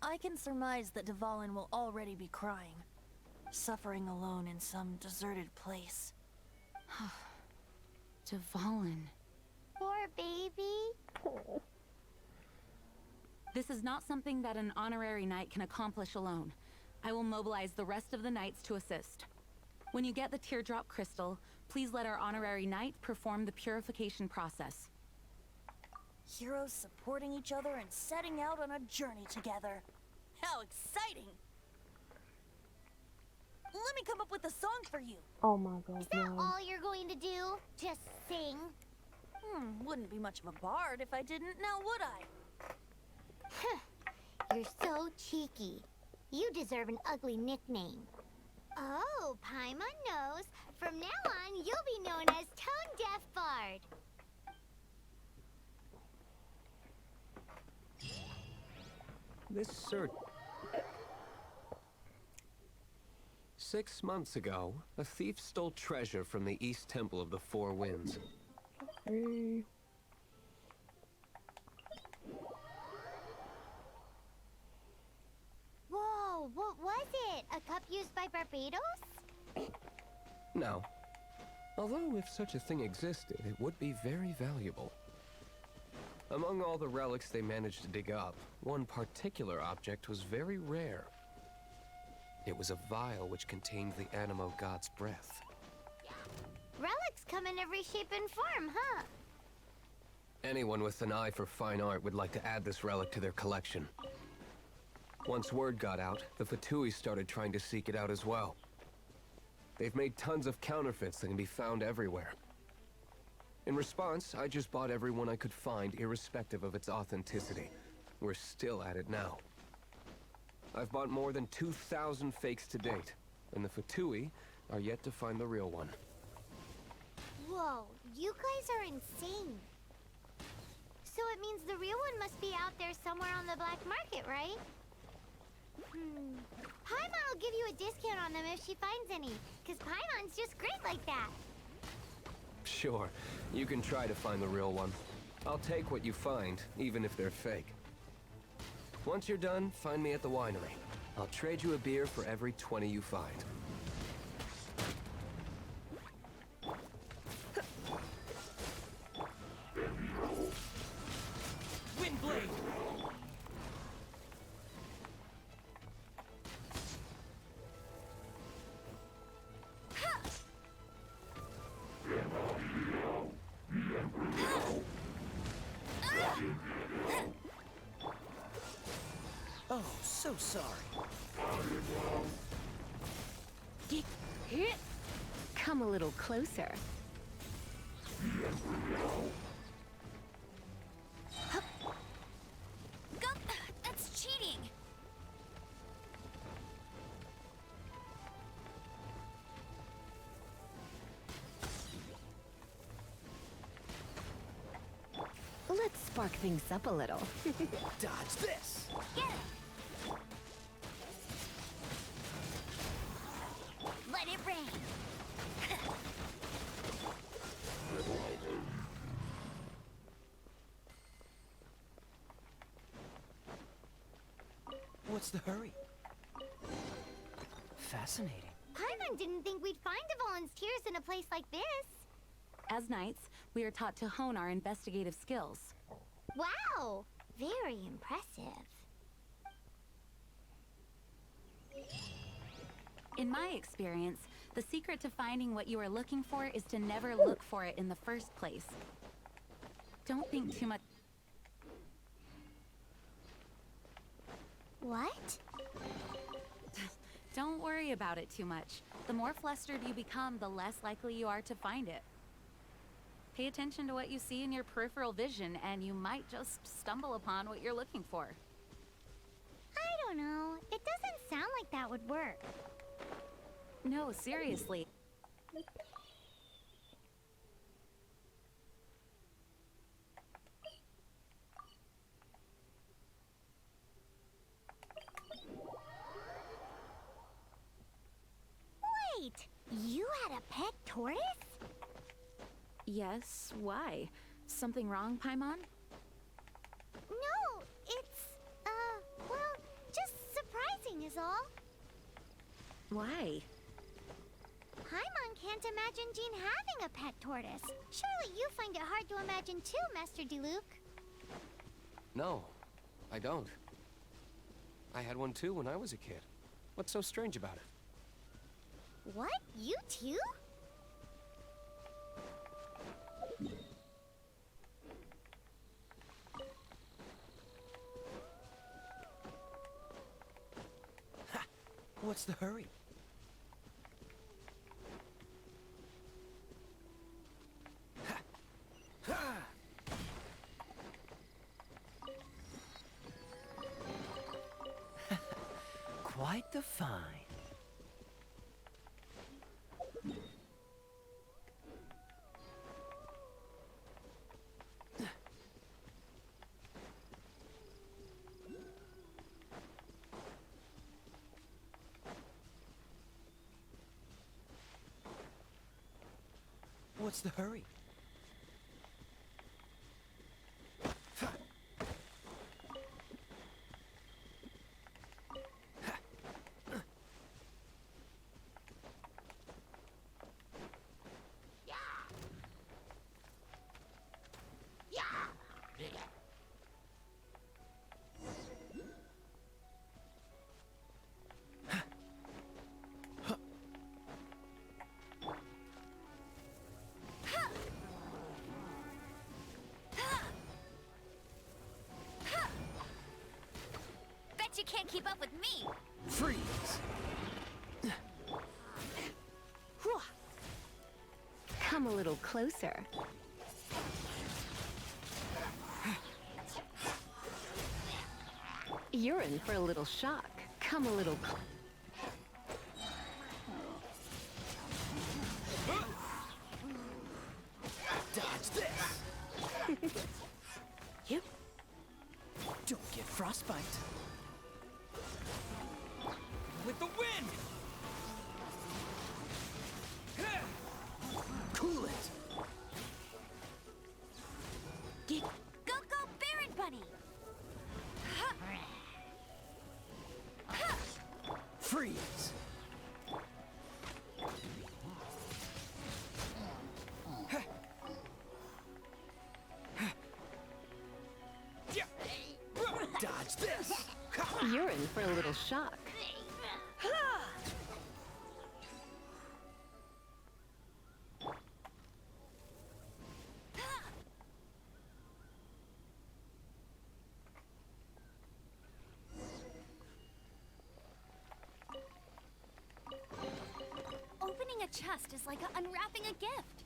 I can surmise that Dvalin will already be crying, suffering alone in some deserted place. Dvalin. Poor baby. This is not something that an honorary knight can accomplish alone. I will mobilize the rest of the knights to assist. When you get the teardrop crystal, please let our honorary knight perform the purification process. Heroes supporting each other and setting out on a journey together. How exciting! Let me come up with a song for you. Oh my god, Is that no. all you're going to do? Just sing? Wouldn't be much of a bard if I didn't, now would I? You're so cheeky. You deserve an ugly nickname. Oh, Paimon knows. From now on, you'll be known as Tone Deaf Bard. This cert... 6 months ago, a thief stole treasure from the East Temple of the Four Winds. Hey. Whoa, what was it? A cup used by Barbados? No. Although if such a thing existed, it would be very valuable. Among all the relics they managed to dig up, one particular object was very rare. It was a vial which contained the Animo god's breath. Relics come in every shape and form, huh? Anyone with an eye for fine art would like to add this relic to their collection. Once word got out, the Fatui started trying to seek it out as well. They've made tons of counterfeits that can be found everywhere. In response, I just bought everyone I could find, irrespective of its authenticity. We're still at it now. I've bought more than 2,000 fakes to date, and the Fatui are yet to find the real one. Whoa, you guys are insane. So it means the real one must be out there somewhere on the black market, right? Paimon will give you a discount on them if she finds any, because Paimon's just great like that. Sure, you can try to find the real one. I'll take what you find, even if they're fake. Once you're done, find me at the winery. I'll trade you a beer for every 20 you find. Windblade! Oh, so sorry. Come a little closer. Let's spark things up a little. Dodge this! Get him! Let it rain! What's the hurry? Fascinating. Paimon didn't think we'd find the volunteers in a place like this. As knights, we are taught to hone our investigative skills. Wow! Very impressive. In my experience, the secret to finding what you are looking for is to never look for it in the first place. Don't think too much. What? Don't worry about it too much. The more flustered you become, the less likely you are to find it. Pay attention to what you see in your peripheral vision, and you might just stumble upon what you're looking for. I don't know. It doesn't sound like that would work. No, seriously. Wait! You had a pet tortoise? Yes, why? Something wrong, Paimon? No, it's, well, just surprising is all. Why? Paimon can't imagine Jean having a pet tortoise. Surely you find it hard to imagine too, Master Diluc. No, I don't. I had one too when I was a kid. What's so strange about it? What? You too? Ha! What's the hurry? Ha! Ha! Quite the find. What's the hurry? You can't keep up with me. Freeze! Come a little closer. You're in for a little shock. Come a little Dodge this! Yep. Don't get frostbite. With the wind! Cool it! Get go, Baron Bunny! Freeze! Dodge this! You're in for a little shock. Opening a chest is like unwrapping a gift.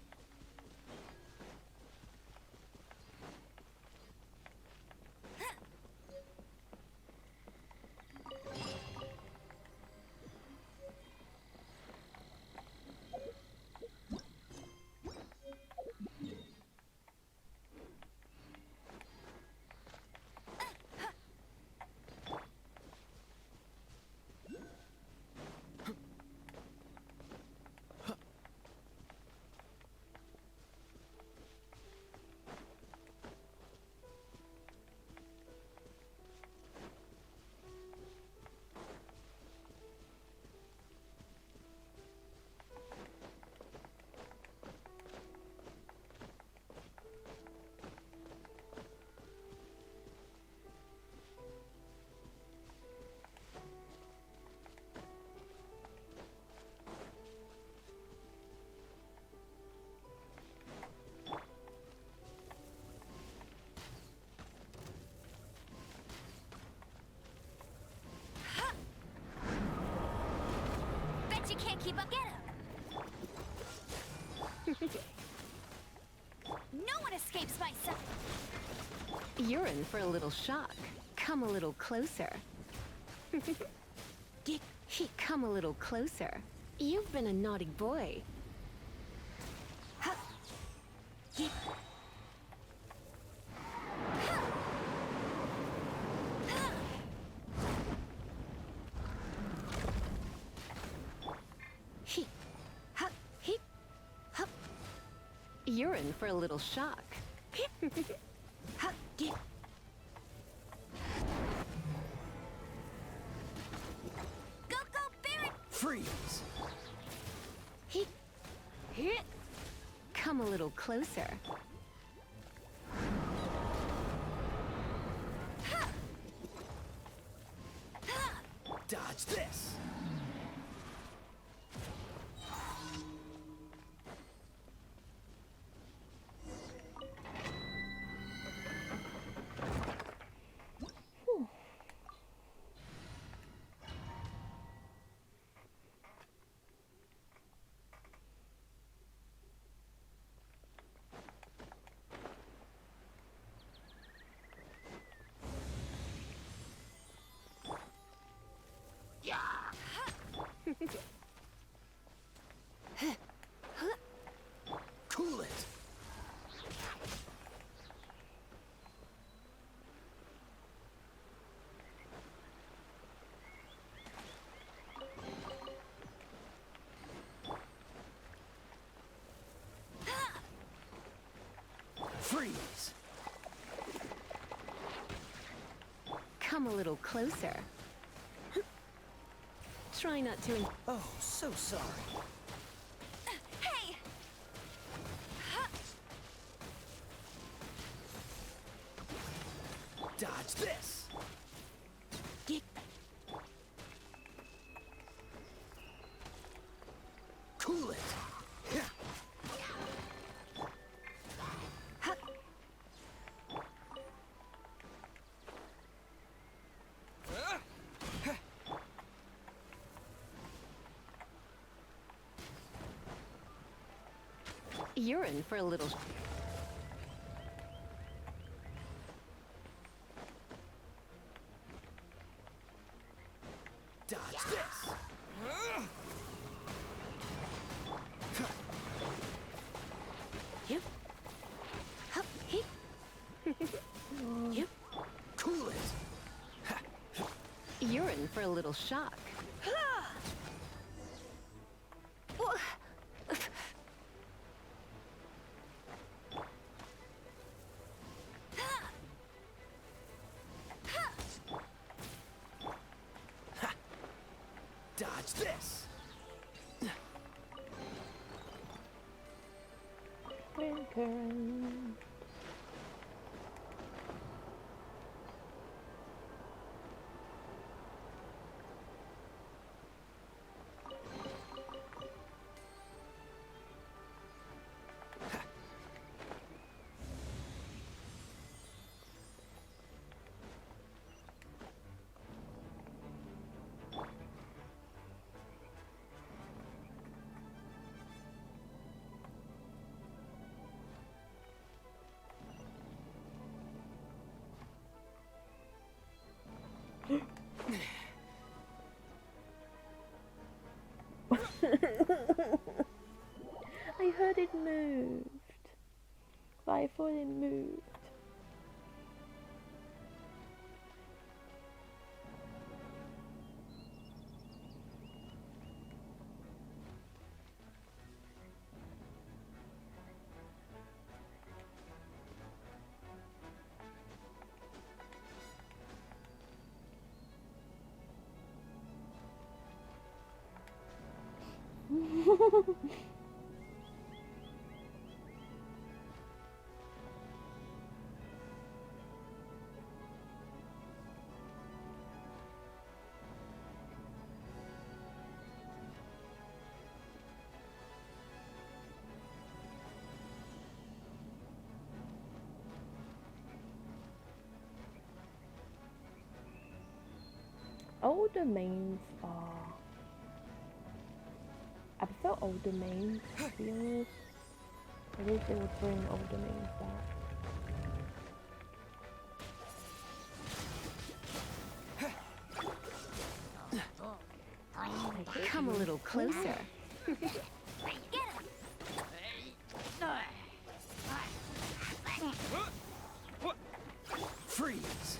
Keep up, get him! No one escapes my sight! You're in for a little shock. Come a little closer. Come a little closer. You've been a naughty boy. You're in for a little shock. Go, Barret! Freeze! Come a little closer. Dodge this! Cool it! Freeze! Come a little closer. Try not to. Oh, so sorry. Hey! Dodge this! Cool it! You're in for a little. Dodge this! Yep. Hup, hip. Yep. Cool it! You're in for a little shock. Dodge this! I heard it moved, but I thought it moved. All domains are prefer old domains, to be honest. I wish they would bring old domains back. Come a little closer. Freeze!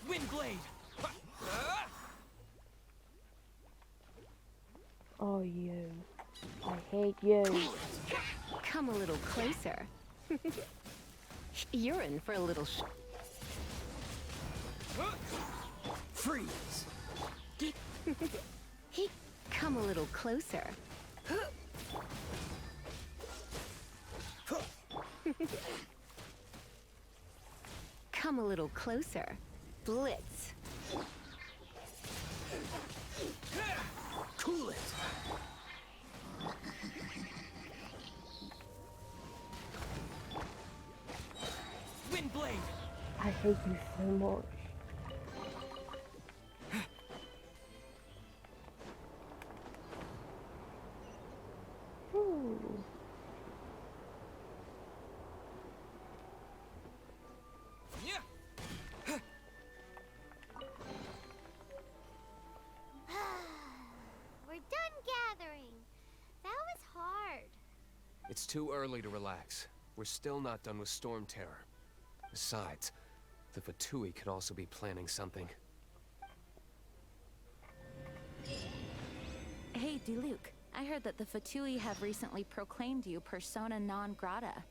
Windblade! Oh, you. I hate you. Come a little closer. You're in for a little Freeze! Come a little closer. Come a little closer. Blitz. Cool it! Windblade! I hate you so much. Ooh. We're done gathering. That was hard. It's too early to relax. We're still not done with Storm Terror. Besides, the Fatui could also be planning something. Hey, Diluc. I heard that the Fatui have recently proclaimed you persona non grata.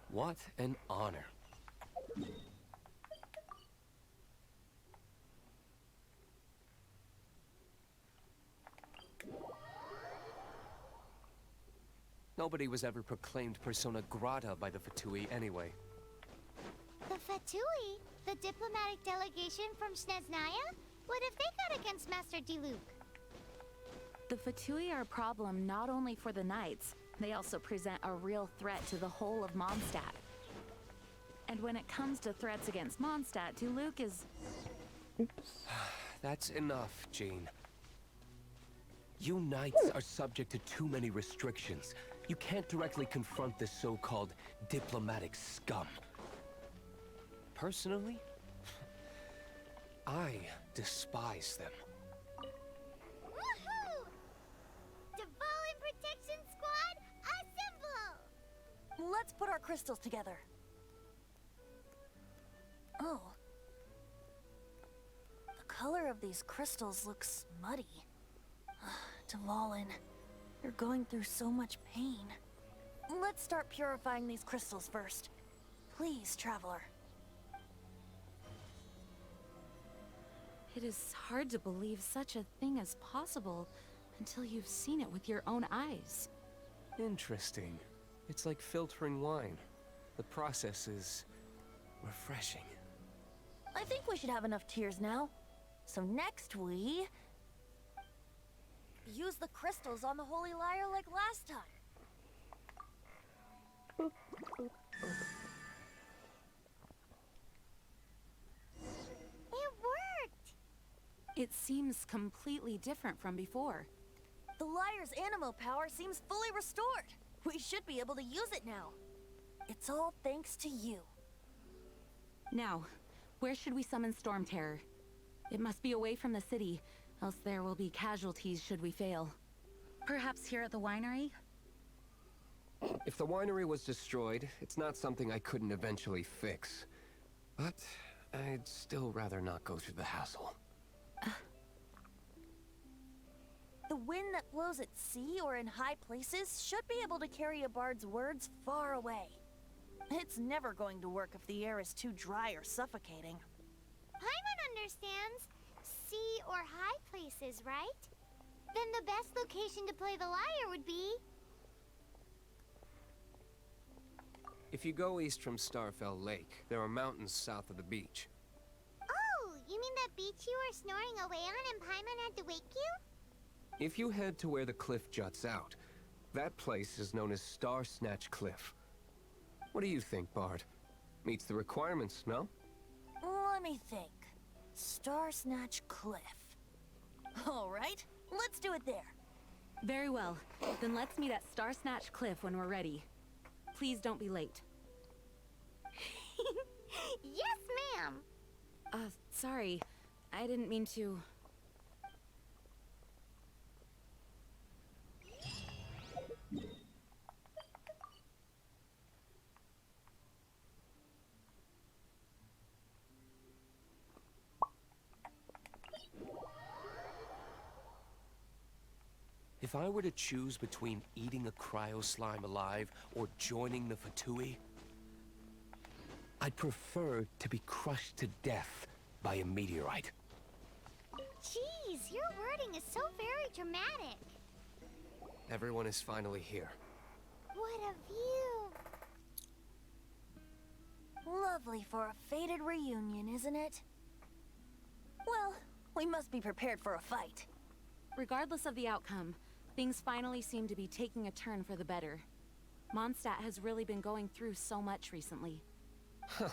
What an honor. Nobody was ever proclaimed persona grata by the Fatui anyway. The Fatui? The diplomatic delegation from Snezhnaya? What have they got against Master Diluc? The Fatui are a problem not only for the Knights, they also present a real threat to the whole of Mondstadt. And when it comes to threats against Mondstadt, Diluc is... That's enough, Jean. You Knights are subject to too many restrictions. You can't directly confront this so-called diplomatic scum. Personally, I despise them. Woohoo! Dvalin Protection Squad, assemble! Let's put our crystals together. Oh. The color of these crystals looks muddy. Dvalin, you're going through so much pain. Let's start purifying these crystals first. Please, Traveler. It is hard to believe such a thing is possible until you've seen it with your own eyes. Interesting. It's like filtering wine. The process is refreshing. I think we should have enough tears now. So next we... use the crystals on the Holy Lyre like last time. It worked! It seems completely different from before. The Lyre's animo power seems fully restored. We should be able to use it now. It's all thanks to you. Now, where should we summon Storm Terror? It must be away from the city, else there will be casualties should we fail. Perhaps here at the winery? If the winery was destroyed, it's not something I couldn't eventually fix. But I'd still rather not go through the hassle. The wind that blows at sea or in high places should be able to carry a bard's words far away. It's never going to work if the air is too dry or suffocating. Paimon understands. Sea or high places, right? Then the best location to play the lyre would be... If you go east from Starfell Lake, there are mountains south of the beach. Oh, you mean that beach you were snoring away on and Paimon had to wake you? If you head to where the cliff juts out, That place is known as Star Snatch Cliff. What do you think, Bard? Meets the requirements, no? Let me think. Star Snatch Cliff. All right, let's do it there. Very well. Then let's meet at Star Snatch Cliff when we're ready. Please don't be late. Yes, ma'am. Sorry. I didn't mean to... If I were to choose between eating a cryo slime alive or joining the Fatui, I'd prefer to be crushed to death by a meteorite. Jeez, your wording is so very dramatic. Everyone is finally here. What a view. Lovely for a fated reunion, isn't it? Well, we must be prepared for a fight. Regardless of the outcome, things finally seem to be taking a turn for the better. Mondstadt has really been going through so much recently. Huh.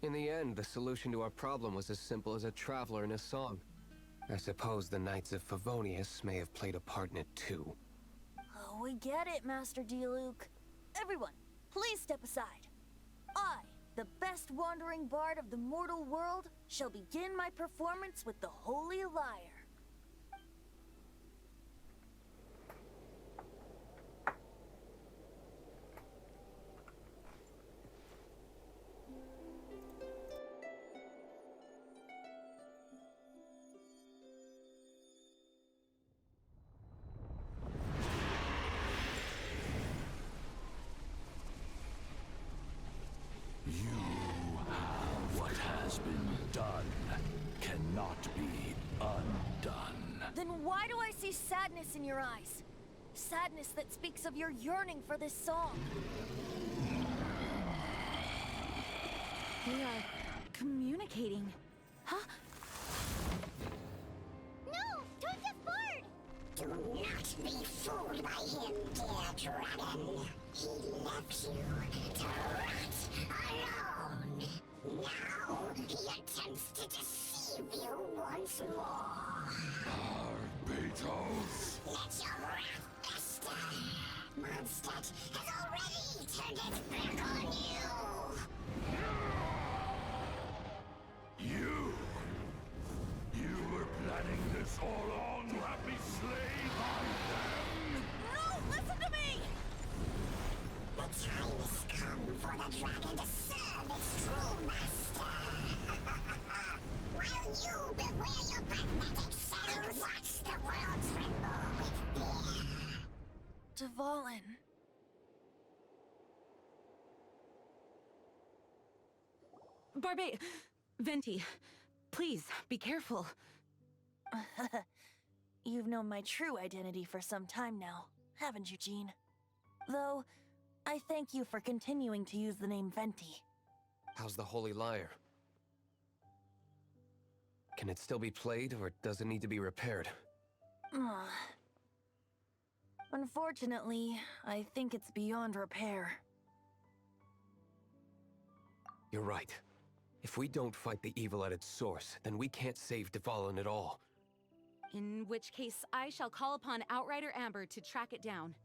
In the end, the solution to our problem was as simple as a traveler in a song. I suppose the Knights of Favonius may have played a part in it too. Oh, we get it, Master D-Luke. Everyone, please step aside. I, the best wandering bard of the mortal world, shall begin my performance with the Holy Lyre. What has been done cannot be undone. Then why do I see sadness in your eyes? Sadness that speaks of your yearning for this song. They are communicating. Huh? No, don't just Bard! Do not be fooled by him, dear dragon. He left you to rot alone. Now he attempts to deceive you once more. Barbatos! Let your wrath fester. Mondstadt has already turned its back on you. You were planning this all along to have me slain by them? No, listen to me! The time has come for the dragon to serve its true master. While you beware your pathetic shadows, watch the world tremble with fear. Dvalin. Venti, please, be careful. You've known my true identity for some time now, haven't you, Jean? Though, I thank you for continuing to use the name Venti. How's the Holy Lyre? Can it still be played, or does it need to be repaired? Unfortunately, I think it's beyond repair. You're right. If we don't fight the evil at its source, then we can't save Dvalin at all. In which case, I shall call upon Outrider Amber to track it down.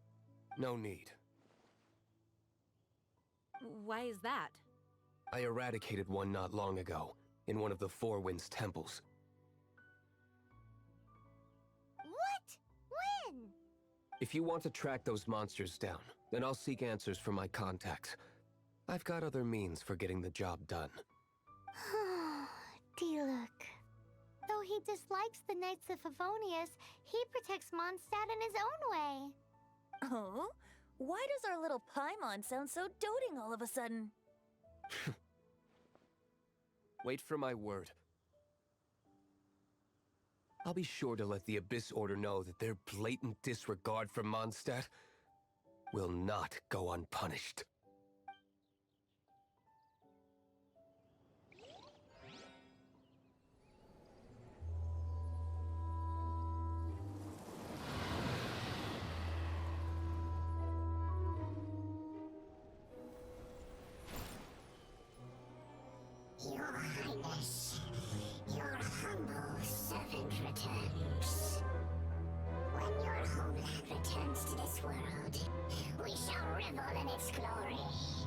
No need. Why is that? I eradicated one not long ago, in one of the Four Winds temples. What? When? If you want to track those monsters down, then I'll seek answers from my contacts. I've got other means for getting the job done. D-Luke. Though he dislikes the Knights of Favonius, he protects Mondstadt in his own way. Oh? Why does our little Paimon sound so doting all of a sudden? Wait for my word. I'll be sure to let the Abyss Order know that their blatant disregard for Mondstadt will not go unpunished. Highness. Your humble servant returns. When your homeland returns to this world, we shall revel in its glory.